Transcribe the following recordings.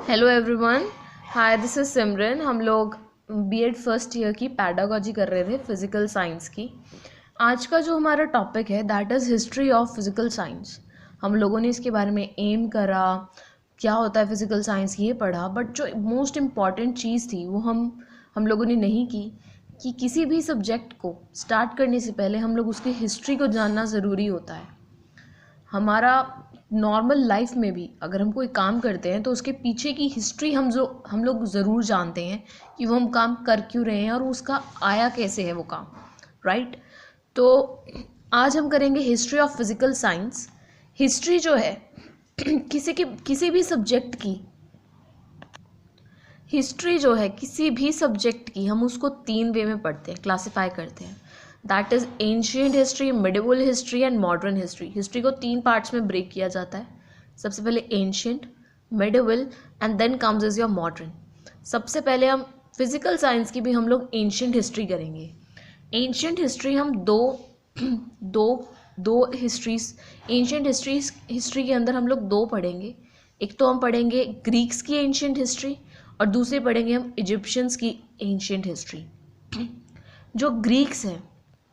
Hello everyone. Hi, this is Simran. हम लोग BEd first year की पैडागॉजी कर रहे थे फिज़िकल साइंस की। आज का जो हमारा टॉपिक है that is history of physical science. हम लोगों ने इसके बारे में एम करा, क्या होता है फिज़िकल साइंस ये पढ़ा, बट जो मोस्ट इम्पॉर्टेंट चीज़ थी वो हम लोगों ने नहीं की कि किसी भी सब्जेक्ट को स्टार्ट करने से पहले हम लोग उसकी हिस्ट्री को जानना ज़रूरी होता है। हमारा नॉर्मल लाइफ में भी अगर हम कोई काम करते हैं तो उसके पीछे की हिस्ट्री हम लोग ज़रूर जानते हैं कि वो हम काम कर क्यों रहे हैं और उसका आया कैसे है वो काम, राइट। तो आज हम करेंगे history of physical science. History जो है किसी भी सब्जेक्ट की हिस्ट्री जो है किसी भी सब्जेक्ट की हम उसको 3 वे में पढ़ते हैं, क्लासिफाई करते हैं। That is ancient history, medieval history and modern history. History को 3 पार्ट्स में ब्रेक किया जाता है। सबसे पहले ancient, medieval and then comes is your modern. सबसे पहले हम फिज़िकल साइंस की भी हम लोग एंशियंट हिस्ट्री करेंगे। एंशियंट हिस्ट्री हम दो हिस्ट्रीज एंशियंट हिस्ट्री के अंदर हम लोग 2 पढ़ेंगे। एक तो हम पढ़ेंगे ग्रीक्स की एंशियंट हिस्ट्री और दूसरी पढ़ेंगे हम इजिप्शियंस की एंशियंट हिस्ट्री। जो ग्रीक्स हैं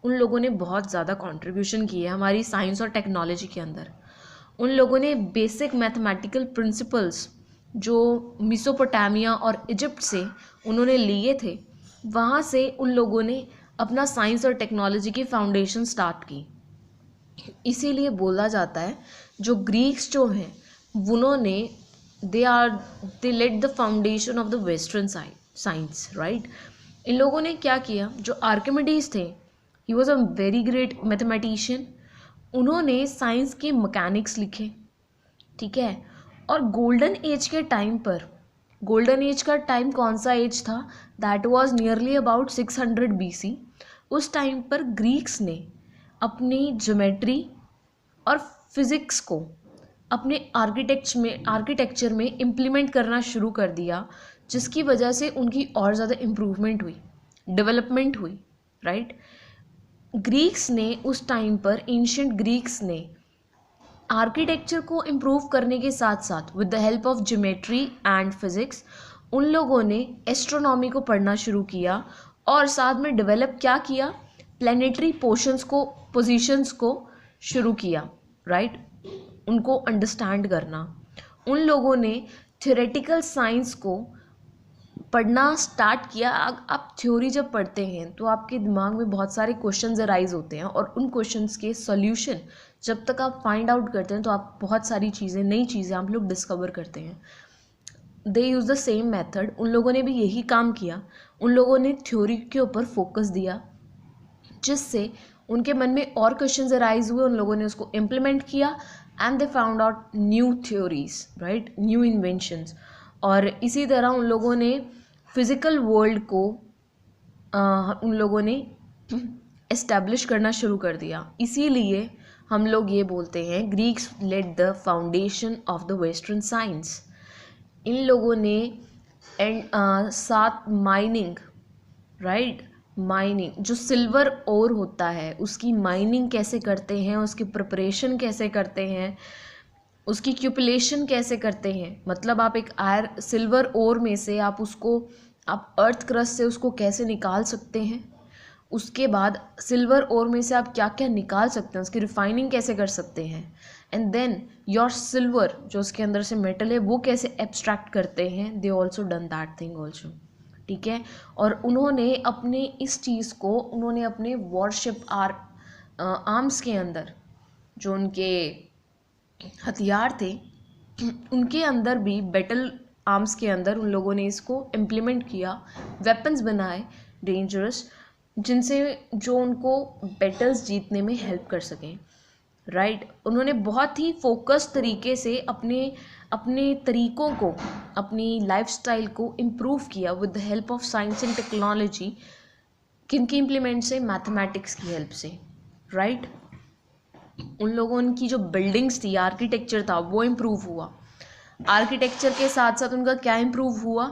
उन लोगों ने बहुत ज़्यादा कंट्रीब्यूशन की है हमारी साइंस और टेक्नोलॉजी के अंदर। उन लोगों ने बेसिक मैथमेटिकल प्रिंसिपल्स जो मिसोपोटामिया और इजिप्ट से उन्होंने लिए थे, वहाँ से उन लोगों ने अपना साइंस और टेक्नोलॉजी की फाउंडेशन स्टार्ट की। इसीलिए बोला जाता है जो ग्रीक्स जो हैं उन्होंने they laid the foundation of the western science, right. इन लोगों ने क्या किया, जो आर्किमिडीज थे, he was a very great mathematician. उन्होंने साइंस के मैकेनिक्स लिखे, ठीक है। और गोल्डन एज के टाइम पर, गोल्डन एज का टाइम कौन सा एज था, that was nearly about 600 BC। उस टाइम पर ग्रीक्स ने अपनी ज्योमेट्री और फिज़िक्स को अपने आर्किटेक्चर में इम्प्लीमेंट करना शुरू कर दिया, जिसकी वजह से उनकी और ज़्यादा इम्प्रूवमेंट हुई, डेवलपमेंट हुई, राइट। ग्रीक्स ने उस टाइम पर, एंशियंट ग्रीक्स ने आर्किटेक्चर को इम्प्रूव करने के साथ साथ with the help of geometry and physics उन लोगों ने एस्ट्रोनॉमी को पढ़ना शुरू किया और साथ में डेवलप क्या किया, प्लैनेटरी पोजीशंस को शुरू किया, राइट। उनको अंडरस्टैंड करना। उन लोगों ने थ्योरेटिकल साइंस को पढ़ना स्टार्ट किया। आप थ्योरी जब पढ़ते हैं तो आपके दिमाग में बहुत सारे क्वेश्चंस अराइज होते हैं और उन क्वेश्चंस के सॉल्यूशन जब तक आप फाइंड आउट करते हैं तो आप बहुत सारी चीज़ें, नई चीज़ें आप लोग डिस्कवर करते हैं। दे यूज़ द सेम मेथड। उन लोगों ने भी यही काम किया। उन लोगों ने थ्योरी के ऊपर फोकस दिया, जिससे उनके मन में और क्वेश्चंस अराइज हुए। उन लोगों ने उसको इम्प्लीमेंट किया and they found out new theories, right, new inventions. और इसी तरह उन लोगों ने फिज़िकल वर्ल्ड को उन लोगों ने एस्टैब्लिश करना शुरू कर दिया। इसीलिए हम लोग ये बोलते हैं Greeks led the foundation of the western science. इन लोगों ने साथ माइनिंग, राइट, माइनिंग, जो सिल्वर ओर होता है उसकी माइनिंग कैसे करते हैं, उसकी प्रिपरेशन कैसे करते हैं, उसकी क्यूपुलेशन कैसे करते हैं। मतलब आप एक सिल्वर ओर में से आप अर्थ क्रस्ट से उसको कैसे निकाल सकते हैं, उसके बाद सिल्वर ओर में से आप क्या क्या निकाल सकते हैं, उसकी रिफाइनिंग कैसे कर सकते हैं, एंड देन योर सिल्वर जो उसके अंदर से मेटल है वो कैसे एब्स्ट्रैक्ट करते हैं। They also done that thing also, ठीक है। और उन्होंने अपने इस चीज़ को उन्होंने अपने वॉरशिप आर्म्स के अंदर, जो उनके हथियार थे उनके अंदर भी, बैटल आर्म्स के अंदर उन लोगों ने इसको इम्प्लीमेंट किया, वेपन्स बनाए डेंजरस, जिनसे जो उनको बैटल्स जीतने में हेल्प कर सकें, राइट। उन्होंने बहुत ही फोकस तरीके से अपने तरीक़ों को, अपनी लाइफस्टाइल को इम्प्रूव किया with the help of science and technology. किनकी इम्प्लीमेंट से, मैथमेटिक्स की हेल्प से, राइट। उन लोगों की जो बिल्डिंग्स थी, आर्किटेक्चर था, वो इम्प्रूव हुआ। आर्किटेक्चर के साथ साथ उनका क्या इम्प्रूव हुआ,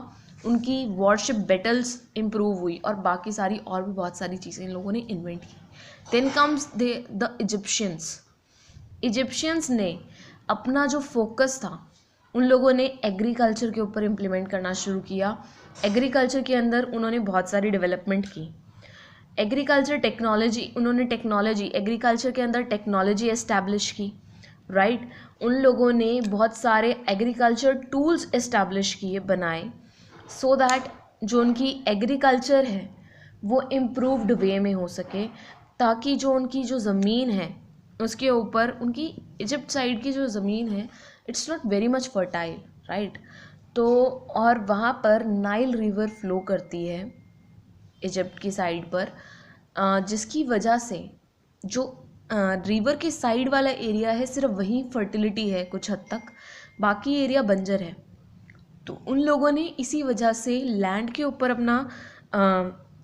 उनकी वॉरशिप बैटल्स इम्प्रूव हुई और बाकी सारी और भी बहुत सारी चीज़ें इन लोगों ने इन्वेंट की। Then comes the Egyptians. Egyptians ने अपना जो फोकस था उन लोगों ने एग्रीकल्चर के ऊपर इम्प्लीमेंट करना शुरू किया। एग्रीकल्चर के अंदर उन्होंने बहुत सारी डेवलपमेंट की। एग्रीकल्चर टेक्नोलॉजी, उन्होंने टेक्नोलॉजी, एग्रीकल्चर के अंदर टेक्नोलॉजी एस्टैब्लिश की, राइट। उन लोगों ने बहुत सारे एग्रीकल्चर टूल्स एस्टैब्लिश किए, बनाए, सो दैट जो उनकी एग्रीकल्चर है वो इम्प्रूव्ड वे में हो सके, ताकि जो उनकी जो ज़मीन है उसके ऊपर, उनकी इजिप्ट साइड की जो ज़मीन है it's not very much fertile, right. तो और वहाँ पर नाइल रिवर फ्लो करती है इजिप्ट की साइड पर, जिसकी वजह से जो रिवर के साइड वाला एरिया है सिर्फ वहीं फर्टिलिटी है कुछ हद तक, बाकी एरिया बंजर है। तो उन लोगों ने इसी वजह से लैंड के ऊपर अपना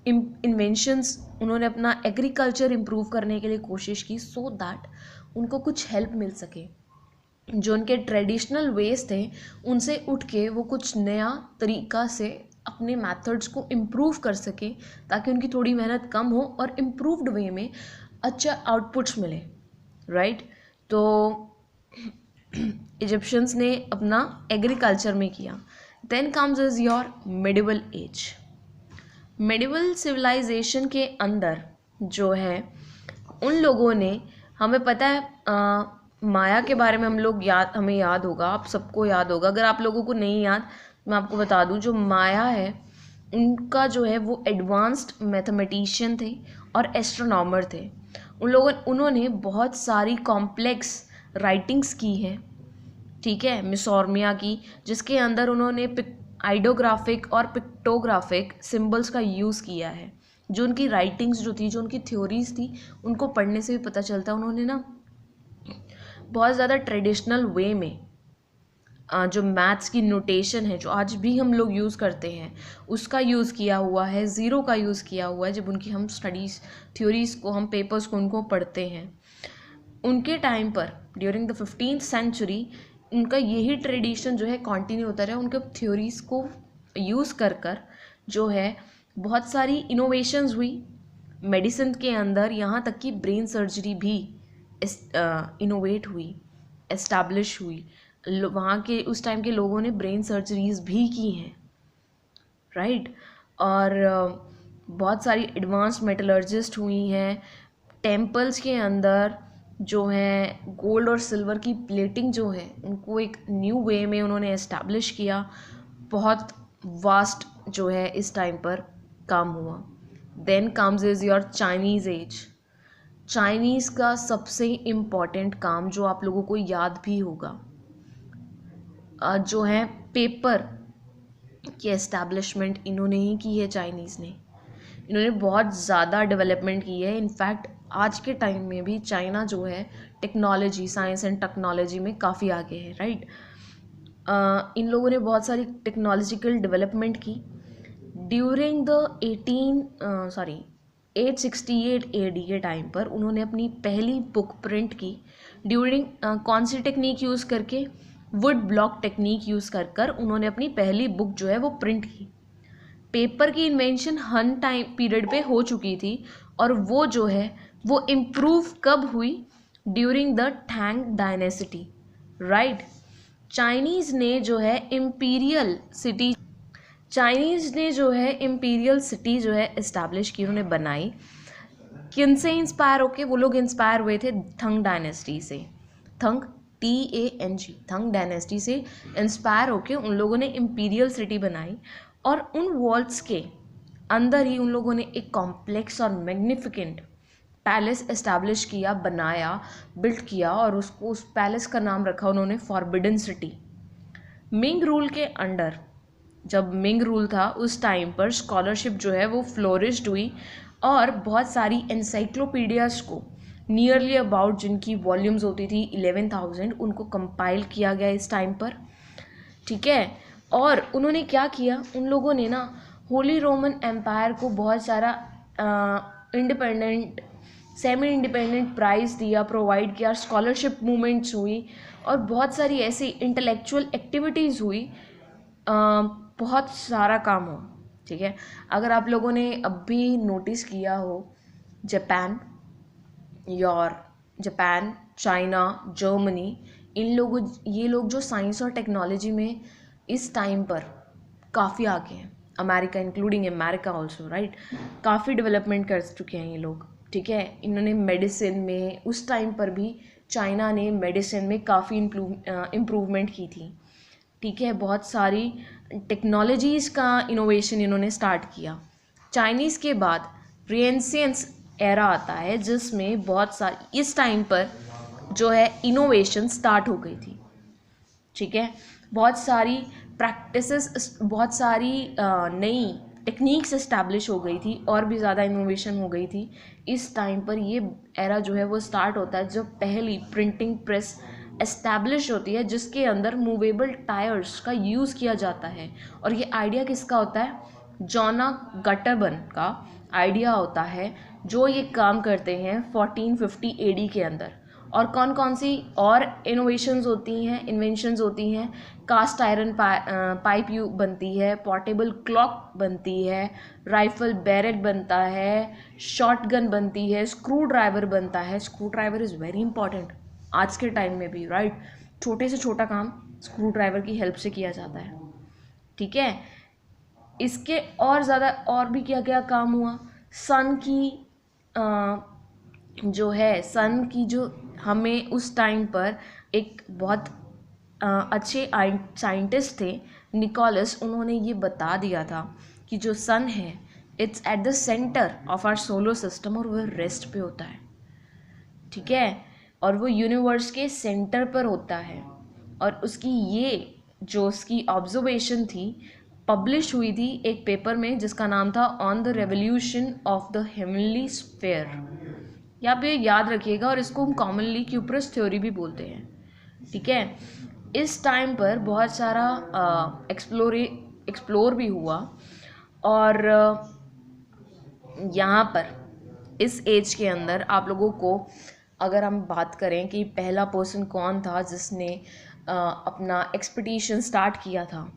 इन्वेंशंस, उन्होंने अपना एग्रीकल्चर इम्प्रूव करने के लिए कोशिश की, सो दैट उनको कुछ हेल्प मिल सके। जो उनके ट्रेडिशनल वेज थे उनसे उठ के वो कुछ नया तरीका से अपने मेथड्स को इम्प्रूव कर सके, ताकि उनकी थोड़ी मेहनत कम हो और इम्प्रूव्ड वे में अच्छा आउटपुट्स मिले, राइट। तो इजिप्शियंस ने अपना एग्रीकल्चर में किया। Then comes is your medieval age. Medieval civilization के अंदर जो है उन लोगों ने, हमें पता है माया के बारे में हमें याद होगा, आप सबको याद होगा। अगर आप लोगों को नहीं याद, मैं आपको बता दूं, जो माया है उनका जो है वो एडवांस्ड मैथमेटिशियन थे और एस्ट्रोनॉमर थे। उन्होंने बहुत सारी कॉम्प्लेक्स राइटिंग्स की हैं, ठीक है, मिसोर्मिया की, जिसके अंदर उन्होंने आइडोग्राफिक और पिक्टोग्राफिक सिंबल्स का यूज़ किया है। जो उनकी राइटिंग्स जो थी, जो उनकी थ्योरीज थी, उनको पढ़ने से भी पता चलता उन्होंने ना बहुत ज़्यादा ट्रेडिशनल वे में जो मैथ्स की नोटेशन है जो आज भी हम लोग यूज़ करते हैं उसका यूज़ किया हुआ है, ज़ीरो का यूज़ किया हुआ है। जब उनकी हम स्टडीज़ थ्योरीज़ को, हम पेपर्स को उनको पढ़ते हैं, उनके टाइम पर ड्यूरिंग द 15th सेंचुरी उनका यही ट्रेडिशन जो है कंटिन्यू होता रहा। उनके थ्योरीज़ को यूज़ कर जो है बहुत सारी इनोवेशंस हुई मेडिसिन के अंदर, यहाँ तक कि ब्रेन सर्जरी भी इनोवेट हुई, एस्टैब्लिश हुई। वहाँ के उस टाइम के लोगों ने ब्रेन सर्जरीज भी की हैं, राइट। और बहुत सारी एडवांस मेटलर्जिस्ट हुई हैं। टेम्पल्स के अंदर जो है गोल्ड और सिल्वर की प्लेटिंग जो है उनको एक न्यू वे में उन्होंने एस्टैब्लिश किया। बहुत वास्ट जो है इस टाइम पर काम हुआ। Then comes is your Chinese age. Chinese का सबसे इम्पॉर्टेंट काम जो आप लोगों को याद भी होगा, जो है पेपर की एस्टैब्लिशमेंट इन्होंने ही की है। चाइनीज़ ने, इन्होंने बहुत ज़्यादा डेवलपमेंट की है। इनफैक्ट आज के टाइम में भी चाइना जो है टेक्नोलॉजी, साइंस एंड टेक्नोलॉजी में काफ़ी आगे है, राइट। इन लोगों ने बहुत सारी टेक्नोलॉजिकल डेवलपमेंट की। ड्यूरिंग द 868 AD के टाइम पर उन्होंने अपनी पहली बुक प्रिंट की। ड्यूरिंग कौन सी टेक्निक यूज़ करके? वुड ब्लॉक टेक्निक यूज़ कर उन्होंने अपनी पहली बुक जो है वो प्रिंट की। पेपर की इन्वेंशन हन टाइम पीरियड पे हो चुकी थी, और वो जो है वो इम्प्रूव कब हुई? During the Tang dynasty, right. Chinese ने जो है इम्पीरियल सिटी जो है इस्टेब्लिश की, उन्होंने बनाई। किनसे इंस्पायर होके? वो लोग इंस्पायर हुए थे थंग डायनेस्टी से। थंग TANG, थंग डायनेस्टी से इंस्पायर होके उन लोगों ने इम्पीरियल सिटी बनाई, और उन वॉल्स के अंदर ही उन लोगों ने एक कॉम्प्लेक्स और मैग्निफिकेंट पैलेस इस्टेब्लिश किया, बनाया, बिल्ड किया, और उसको, उस पैलेस का नाम रखा उन्होंने फॉरबिडन सिटी। मिंग रूल के अंडर, जब मिंग रूल था उस टाइम पर स्कॉलरशिप जो है वो फ्लोरिश्ड हुई, और बहुत सारी एनसाइक्लोपीडियाज़ को नियरली अबाउट, जिनकी वॉल्यूम्स होती थी 11,000, उनको कंपाइल किया गया इस टाइम पर, ठीक है। और उन्होंने क्या किया? उन लोगों ने ना होली रोमन एम्पायर को बहुत सारा इंडिपेंडेंट, सेमी इंडिपेंडेंट प्राइज़ दिया, प्रोवाइड किया, स्कॉलरशिप मूवमेंट्स हुई, और बहुत सारी ऐसी इंटेलेक्चुअल एक्टिविटीज़ हुई, बहुत सारा काम हुआ, ठीक है। अगर आप लोगों ने अभी नोटिस किया हो, जापान, चाइना, जर्मनी, ये लोग जो साइंस और टेक्नोलॉजी में इस टाइम पर काफ़ी आगे हैं, America including America also, right, काफ़ी डेवलपमेंट कर चुके हैं ये लोग, ठीक है। इन्होंने मेडिसिन में उस टाइम पर भी चाइना ने मेडिसिन में काफ़ी इम्प्रूवमेंट की थी, ठीक है। बहुत सारी टेक्नोलॉजीज़ का इनोवेशन इन्होंने स्टार्ट किया। चाइनीज़ के बाद रिनेसेंस एरा आता है जिसमें बहुत सारी इस टाइम पर जो है इनोवेशन स्टार्ट हो गई थी, ठीक है। बहुत सारी प्रैक्टिसेस, बहुत सारी नई टेक्निक्स इस्टेब्लिश हो गई थी और भी ज़्यादा इनोवेशन हो गई थी। इस टाइम पर ये एरा जो है वो स्टार्ट होता है जब पहली प्रिंटिंग प्रेस एस्टैब्लिश होती है जिसके अंदर मूवेबल टायर्स का यूज़ किया जाता है। और ये आइडिया किसका होता है? जॉन गटरबर्न का आइडिया होता है, जो ये काम करते हैं 1450 एडी के अंदर। और कौन कौन सी और इनोवेशंस होती हैं, इन्वेंशंस होती हैं? कास्ट आयरन पाइप बनती है, पोर्टेबल क्लॉक बनती है, राइफल बैरेट बनता है, शॉटगन बनती है, स्क्रू ड्राइवर बनता है। Screw driver is very important आज के टाइम में भी, राइट। छोटे से छोटा काम स्क्रू ड्राइवर की हेल्प से किया जाता है, ठीक है। इसके और ज़्यादा और भी क्या क्या काम हुआ? सन की सन की जो हमें उस टाइम पर एक बहुत अच्छे साइंटिस्ट थे निकोलस, उन्होंने ये बता दिया था कि जो सन है it's at the centre of our solar system और वह रेस्ट पे होता है, ठीक है। और वो यूनिवर्स के सेंटर पर होता है। और उसकी ऑब्जर्वेशन थी, पब्लिश हुई थी एक पेपर में जिसका नाम था on the revolution of the heavenly sphere. यहाँ पे याद रखिएगा, और इसको हम कॉमनली क्यूपरस थ्योरी भी बोलते हैं, ठीक है। इस टाइम पर बहुत सारा एक्सप्लोर भी हुआ। और यहाँ पर इस एज के अंदर आप लोगों को अगर हम बात करें कि पहला पर्सन कौन था जिसने अपना एक्सपीडिशन स्टार्ट किया था,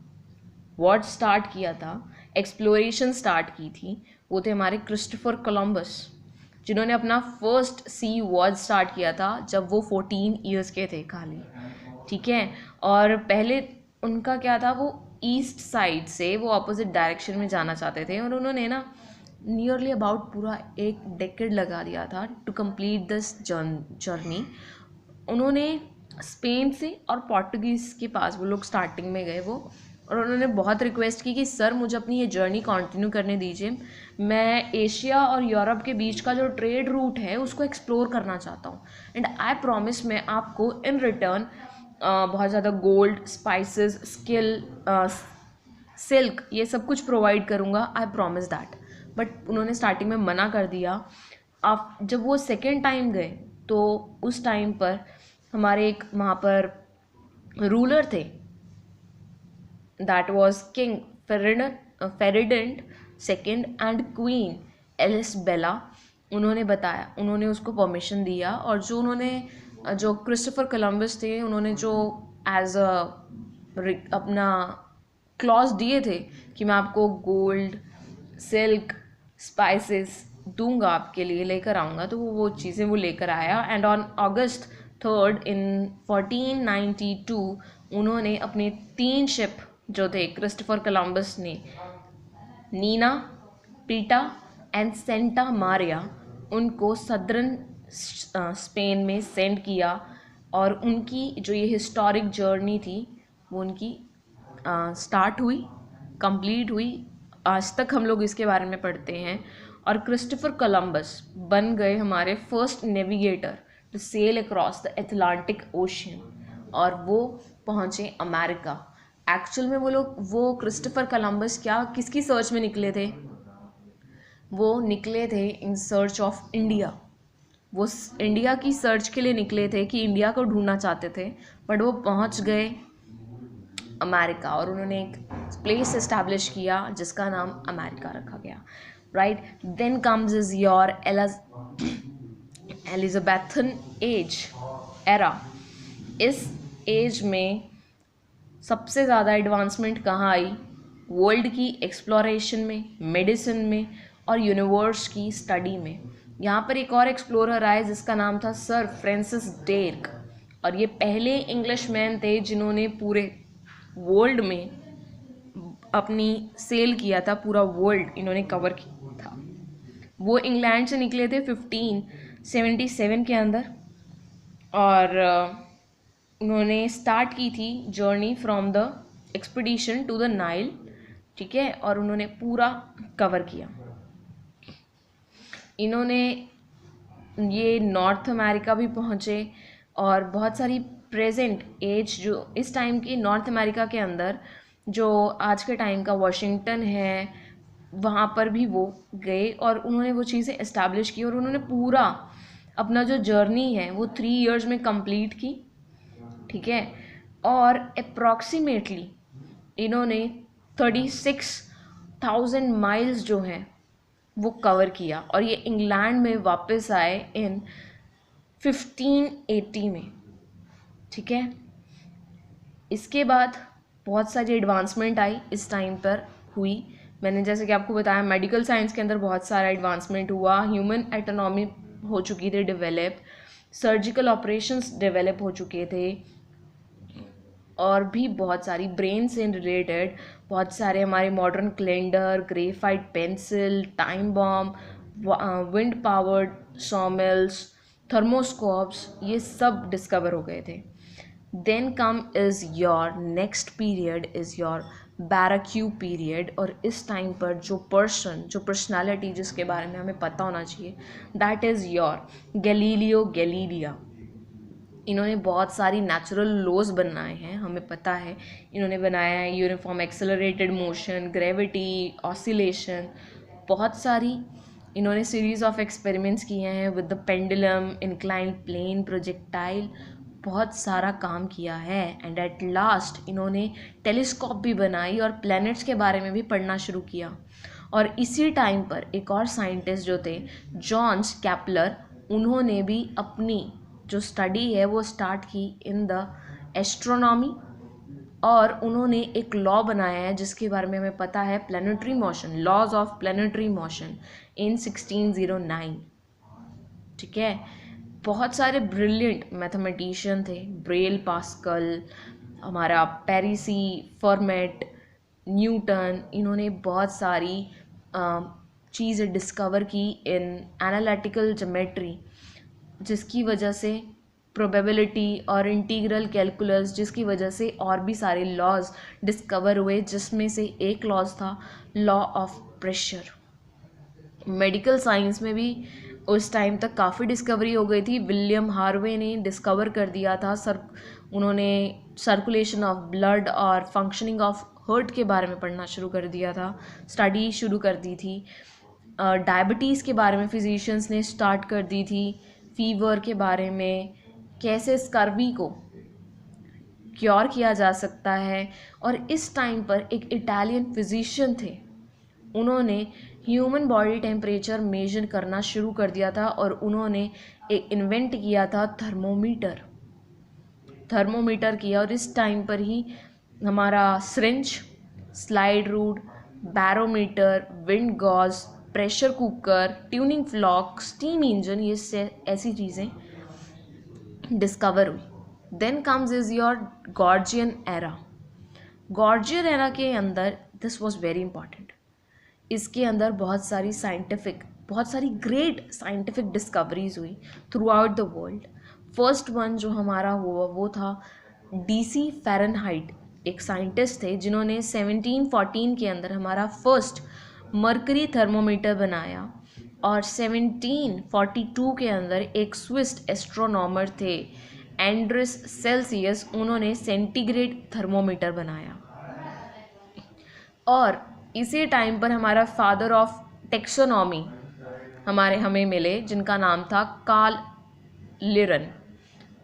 वॉच स्टार्ट किया था, एक्सप्लोरेशन स्टार्ट की थी, वो थे हमारे क्रिस्टोफर कोलंबस, जिन्होंने अपना फर्स्ट सी वॉच स्टार्ट किया था जब वो 14 ईयर्स के थे खाली, ठीक है। और पहले उनका क्या था, वो ईस्ट साइड से वो अपोजिट डायरेक्शन में जाना चाहते थे, और उन्होंने ना नियरली अबाउट पूरा एक डेकेड लगा दिया था टू कंप्लीट दिस जर्नी। उन्होंने स्पेन से और पोर्टुगीज़ के पास वो लोग स्टार्टिंग में गए वो, और उन्होंने बहुत रिक्वेस्ट की कि सर मुझे अपनी ये जर्नी कंटिन्यू करने दीजिए, मैं एशिया और यूरोप के बीच का जो ट्रेड रूट है उसको एक्सप्लोर करना चाहता हूँ, एंड आई प्रॉमिस मैं आपको इन रिटर्न बहुत ज़्यादा गोल्ड, स्पाइसेस, सिल्क, ये सब कुछ प्रोवाइड करूँगा, आई प्रॉमिस दैट। बट उन्होंने स्टार्टिंग में मना कर दिया। आप जब वो सेकेंड टाइम गए तो उस टाइम पर हमारे एक वहाँ पर रूलर थे, that was king Ferdinand second and queen Isabella. उन्होंने उसको परमिशन दिया, और जो क्रिस्टोफर कोलंबस थे उन्होंने जो एज अपना क्लॉज दिए थे कि मैं आपको गोल्ड, सिल्क, स्पाइसेस दूंगा, आपके लिए लेकर आऊँगा, तो वो चीज़ें वो लेकर आया। एंड ऑन August 3 इन 1492 उन्होंने अपने 3 शिप जो थे क्रिस्टोफर कोलंबस ने, नीना, पीटा एंड सेंटा मारिया, उनको सदर्न स्पेन में सेंड किया। और उनकी जो ये हिस्टोरिक जर्नी थी वो उनकी स्टार्ट हुई, कंप्लीट हुई। आज तक हम लोग इसके बारे में पढ़ते हैं। और क्रिस्टोफर कोलंबस बन गए हमारे first navigator to sail across the Atlantic ocean, और वो पहुँचे अमेरिका। एक्चुअल में वो क्रिस्टोफर कोलंबस किसकी सर्च में निकले थे? वो निकले थे इन सर्च ऑफ इंडिया। वो इंडिया की सर्च के लिए निकले थे कि इंडिया को ढूंढना चाहते थे, बट वो पहुँच गए अमेरिका, और उन्होंने एक प्लेस इस्टेब्लिश किया जिसका नाम अमेरिका रखा गया, right. Then comes is your Elizabethan age era. इस एज में सबसे ज़्यादा एडवांसमेंट कहाँ आई? वर्ल्ड की एक्सप्लोरेशन में, मेडिसिन में, और यूनिवर्स की स्टडी में। यहाँ पर एक और एक्सप्लोरर आए जिसका नाम था सर फ्रांसिस ड्रेक। और ये पहले इंग्लिश मैन थे जिन्होंने पूरे वर्ल्ड में अपनी सेल किया था, पूरा वर्ल्ड इन्होंने कवर किया था। वो इंग्लैंड से निकले थे 1577 के अंदर, और उन्होंने स्टार्ट की थी journey from the expedition to the Nile, ठीक है, और उन्होंने पूरा कवर किया। इन्होंने ये नॉर्थ अमेरिका भी पहुँचे, और बहुत सारी प्रेजेंट एज जो इस टाइम की नॉर्थ अमेरिका के अंदर जो आज के टाइम का वाशिंगटन है, वहाँ पर भी वो गए और उन्होंने वो चीज़ें इस्टेब्लिश की, और उन्होंने पूरा अपना जो जर्नी है वो 3 इयर्स में कंप्लीट की, ठीक है। और अप्रॉक्सीमेटली इन्होंने 36,000 माइल्स जो हैं वो कवर किया, और ये इंग्लैंड में वापस आए इन 1580 में, ठीक है। इसके बाद बहुत सारी एडवांसमेंट आई इस टाइम पर हुई। मैंने जैसे कि आपको बताया मेडिकल साइंस के अंदर बहुत सारा एडवांसमेंट हुआ, ह्यूमन एटोनॉमी हो चुकी थी डेवलप, सर्जिकल ऑपरेशंस डेवलप हो चुके थे, और भी बहुत सारी ब्रेन से रिलेटेड बहुत सारे हमारे modern calendar, graphite pencil, time bomb, wind powered sawmills, thermoscopes, ये सब डिस्कवर हो गए थे। Then come is your next period is your baroque period, और इस टाइम पर जो पर्सनालिटी जिसके बारे में हमें पता होना चाहिए, दैट इज़ योर गैलीलियो गैलीलिया। इन्होंने बहुत सारी नेचुरल लॉज बनाए हैं, हमें पता है। इन्होंने बनाया है uniform accelerated motion, gravity, oscillation, बहुत सारी इन्होंने सीरीज़ ऑफ एक्सपेरिमेंट्स किए हैं with the pendulum, inclined plane, projectile, बहुत सारा काम किया है। एंड एट लास्ट इन्होंने टेलीस्कोप भी बनाई और प्लैनेट्स के बारे में भी पढ़ना शुरू किया। और इसी टाइम पर एक और साइंटिस्ट जो थे, जॉन्स कैपलर, उन्होंने भी अपनी जो स्टडी है वो स्टार्ट की इन द एस्ट्रोनॉमी, और उन्होंने एक लॉ बनाया है जिसके बारे में हमें पता है, planetary motion, laws of planetary motion in 1609, ठीक है। बहुत सारे ब्रिलियंट मैथमेटिशियन थे, ब्रेल पास्कल, हमारा पेरिसी, फर्मेट, न्यूटन, इन्होंने बहुत सारी चीज़ें डिस्कवर की इन एनालिटिकल ज्योमेट्री, जिसकी वजह से प्रोबेबिलिटी और इंटीग्रल कैलकुलस, जिसकी वजह से और भी सारे लॉज डिस्कवर हुए, जिसमें से एक लॉज था law of pressure. Medical science में भी उस टाइम तक काफ़ी डिस्कवरी हो गई थी। विलियम हार्वे ने डिस्कवर कर दिया था उन्होंने सर्कुलेशन ऑफ ब्लड और फंक्शनिंग ऑफ हार्ट के बारे में पढ़ना शुरू कर दिया था, स्टडी शुरू कर दी थी। डायबिटीज़ के बारे में फिजिशियंस ने स्टार्ट कर दी थी, फीवर के बारे में, कैसे स्कर्वी को क्योर किया जा सकता है। और इस टाइम पर एक इटालियन फिजिशियन थे, उन्होंने ह्यूमन बॉडी टेम्परेचर मेजर करना शुरू कर दिया था, और उन्होंने एक इन्वेंट किया था थर्मोमीटर किया। और इस टाइम पर ही हमारा syringe, slide rule, barometer, wind gauge, pressure cooker, tuning fork, steam engine, ये ऐसी चीज़ें डिस्कवर हुई। Then comes is your Georgian era. Georgian era के अंदर दिस वॉज वेरी इंपॉर्टेंट। इसके अंदर बहुत सारी ग्रेट साइंटिफिक डिस्कवरीज हुई through out the world. First one जो हमारा हुआ वो था DC फ़ारेनहाइट, एक साइंटिस्ट थे जिन्होंने 1714 के अंदर हमारा फर्स्ट मर्करी थर्मोमीटर बनाया, और 1742 के अंदर एक स्विस एस्ट्रोनॉमर थे एंड्रिस सेल्सियस, उन्होंने सेंटीग्रेड थर्मोमीटर बनाया। और इसी टाइम पर हमारा फादर ऑफ टेक्सोनॉमी हमें मिले, जिनका नाम था कार्ल लिरन,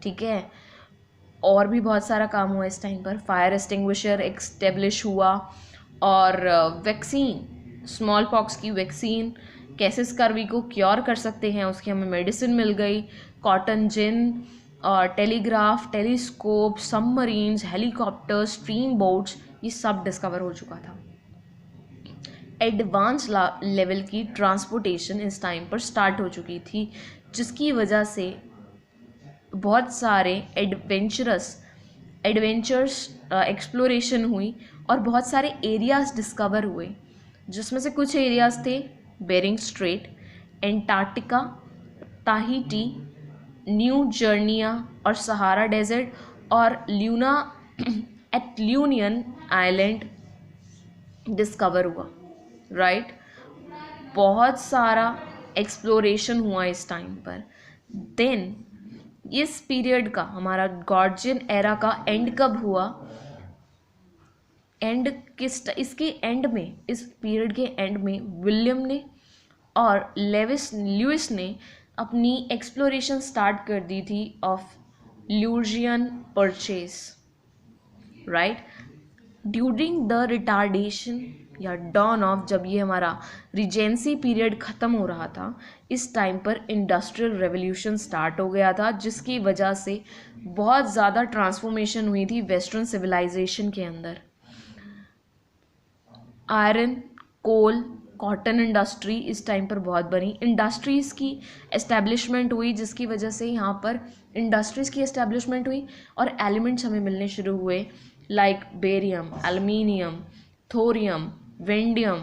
ठीक है। और भी बहुत सारा काम हुआ इस टाइम पर। फायर एक्सटिंग्विशर एस्टेब्लिश हुआ, और वैक्सीन, स्मॉल पॉक्स की वैक्सीन, कैसे स्कर्वी को क्योर कर सकते हैं उसकी हमें मेडिसिन मिल गई। कॉटन जिन, और telegraph, telescope, submarines, helicopter, stream boats, ये सब डिस्कवर हो चुका था। एडवांस लेवल की ट्रांसपोर्टेशन इस टाइम पर स्टार्ट हो चुकी थी, जिसकी वजह से बहुत सारे एडवेंचर्स एक्सप्लोरेशन हुई और बहुत सारे एरियाज़ डिस्कवर हुए, जिसमें से कुछ एरियाज़ थे बेरिंग स्ट्रेट, एंटार्क्टिका, ताहिटी, न्यू जर्निया और सहारा डेजर्ट और ल्यूना एटल्यूनियन आइलैंड डिस्कवर हुआ, राइट। बहुत सारा एक्सप्लोरेशन हुआ इस टाइम पर। देन इस पीरियड का, हमारा गॉर्जियन एरा का एंड कब हुआ? इसके एंड में, इस पीरियड के एंड में विलियम ने और ल्यूइस ने अपनी एक्सप्लोरेशन स्टार्ट कर दी थी of Louisiana purchase, right. During the retardation या डॉन ऑफ, जब ये हमारा रिजेंसी पीरियड ख़त्म हो रहा था, इस टाइम पर इंडस्ट्रियल रेवोल्यूशन स्टार्ट हो गया था, जिसकी वजह से बहुत ज़्यादा ट्रांसफॉर्मेशन हुई थी वेस्टर्न सिविलाइजेशन के अंदर। आयरन, कोल, कॉटन इंडस्ट्री इस टाइम पर बहुत बनी, इंडस्ट्रीज़ की एस्टेब्लिशमेंट हुई, जिसकी वजह से यहाँ पर इंडस्ट्रीज़ की एस्टेब्लिशमेंट हुई और एलिमेंट्स हमें मिलने शुरू हुए लाइक बेरियम, एल्युमिनियम, थोरियम, वेंडियम।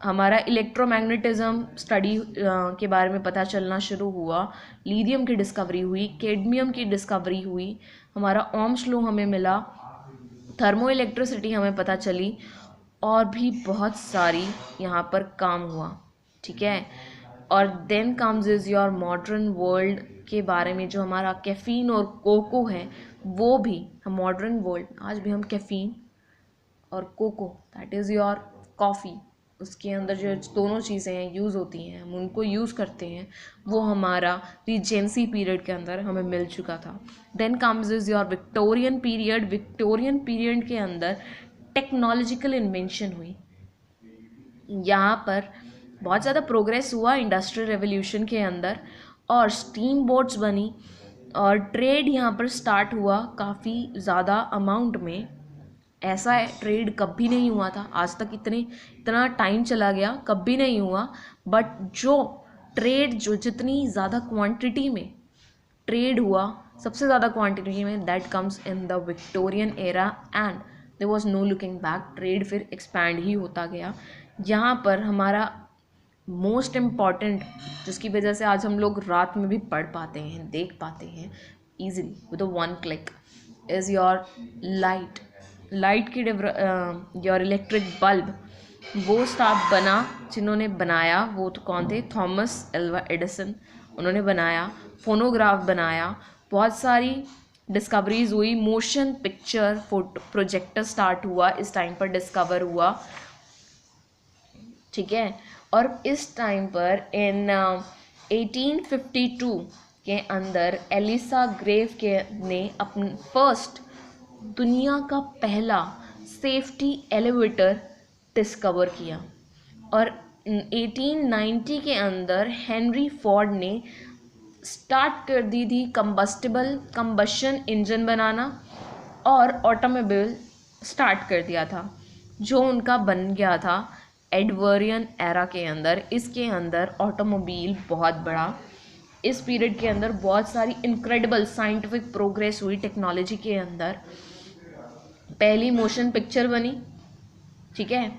हमारा इलेक्ट्रोमैग्नेटिज्म स्टडी के बारे में पता चलना शुरू हुआ, लिथियम की डिस्कवरी हुई, कैडमियम की डिस्कवरी हुई, हमारा ओम्स लॉ हमें मिला, थर्मो इलेक्ट्रिसिटी हमें पता चली और भी बहुत सारी यहाँ पर काम हुआ, ठीक है। और then comes is your modern world के बारे में, जो हमारा कैफ़ीन और कोको है, वो भी हम मॉडर्न वर्ल्ड, आज भी हम कैफ़ीन और cocoa, that is your coffee, उसके अंदर जो दोनों चीज़ें हैं यूज़ होती हैं, हम उनको यूज़ करते हैं, वो हमारा रीजेंसी पीरियड के अंदर हमें मिल चुका था। Then comes is your Victorian period. Victorian period के अंदर टेक्नोलॉजिकल इन्वेंशन हुई, यहाँ पर बहुत ज़्यादा प्रोग्रेस हुआ इंडस्ट्रियल रेवोल्यूशन के अंदर, और स्टीम बोट्स बनी और ट्रेड यहाँ पर स्टार्ट हुआ काफ़ी ज़्यादा अमाउंट में। ऐसा ट्रेड कभी नहीं हुआ था आज तक, इतना टाइम चला गया, कभी नहीं हुआ। बट जो ट्रेड, जो जितनी ज़्यादा क्वांटिटी में ट्रेड हुआ, सबसे ज़्यादा क्वांटिटी में, that comes in the Victorian era and there was no looking back. Trade फिर एक्सपैंड ही होता गया। यहाँ पर हमारा मोस्ट इम्पॉर्टेंट, जिसकी वजह से आज हम लोग रात में भी पढ़ पाते हैं, देख पाते हैं easily with one click, is your light. Light की योर इलेक्ट्रिक बल्ब, वो स्टाफ बना, जिन्होंने बनाया वो तो कौन थे? थॉमस एल्वा एडिसन, उन्होंने बनाया। फोनोग्राफ बनाया, बहुत सारी डिस्कवरीज हुई। Motion picture photo projector start हुआ, इस टाइम पर डिस्कवर हुआ, ठीक है। और इस टाइम पर इन 1852 के अंदर एलिसा ग्रेव ने अपने फर्स्ट, दुनिया का पहला सेफ्टी एलिवेटर डिस्कवर किया। और 1890 के अंदर हेनरी फोर्ड ने स्टार्ट कर दी थी कंबशन इंजन बनाना और ऑटोमोबाइल स्टार्ट कर दिया था, जो उनका बन गया था एडवर्डियन एरा के अंदर। इसके अंदर ऑटोमोबाइल बहुत बड़ा, इस पीरियड के अंदर बहुत सारी इनक्रेडिबल साइंटिफिक प्रोग्रेस हुई टेक्नोलॉजी के अंदर। पहली मोशन पिक्चर बनी, ठीक है।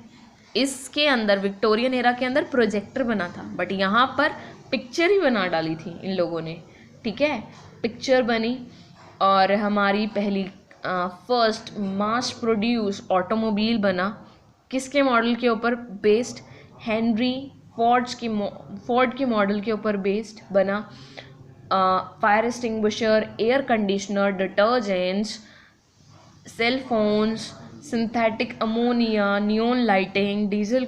इसके अंदर विक्टोरियन एरा के अंदर प्रोजेक्टर बना था, बट यहाँ पर पिक्चर ही बना डाली थी इन लोगों ने, ठीक है। पिक्चर बनी और हमारी पहली फर्स्ट मास प्रोड्यूस ऑटोमोबाइल बना। किसके मॉडल के ऊपर बेस्ड? हेनरी फोर्ड के मॉडल के ऊपर बेस्ड बना। Fire extinguisher, air conditioner, detergents, cell phones, synthetic ammonia, neon lighting, diesel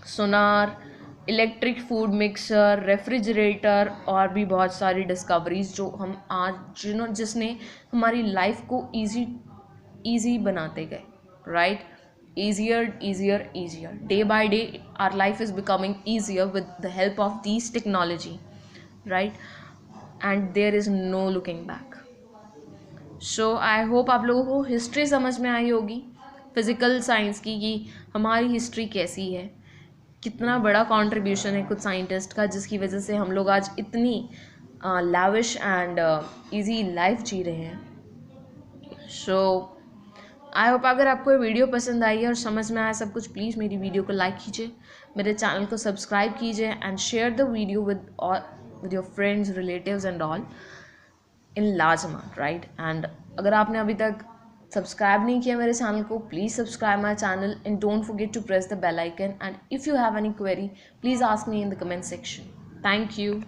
sonar, electric food mixer, refrigerator और भी बहुत सारी डिस्कवरीज जो हम आज जिसने हमारी लाइफ को इजी बनाते गए, right. easier day by day our life is becoming easier with the help of these technology, right, and there is no looking back. So I hope आप लोगों को हिस्ट्री समझ में आई होगी, फिज़िकल साइंस की, कि हमारी हिस्ट्री कैसी है, कितना बड़ा कंट्रीब्यूशन है कुछ साइंटिस्ट का, जिसकी वजह से हम लोग आज इतनी लाविश एंड इजी लाइफ जी रहे हैं। सो आई होप अगर आपको ये वीडियो पसंद आई है और समझ में आया सब कुछ, प्लीज़ मेरी वीडियो को लाइक कीजिए, मेरे चैनल को सब्सक्राइब कीजिए and share the video with your friends, relatives and all in large amount, right. And अगर आपने अभी तक सब्सक्राइब नहीं किया मेरे चैनल को, please subscribe my channel and don't forget to press the bell icon, and if you have any query please ask me in the comment section. Thank you.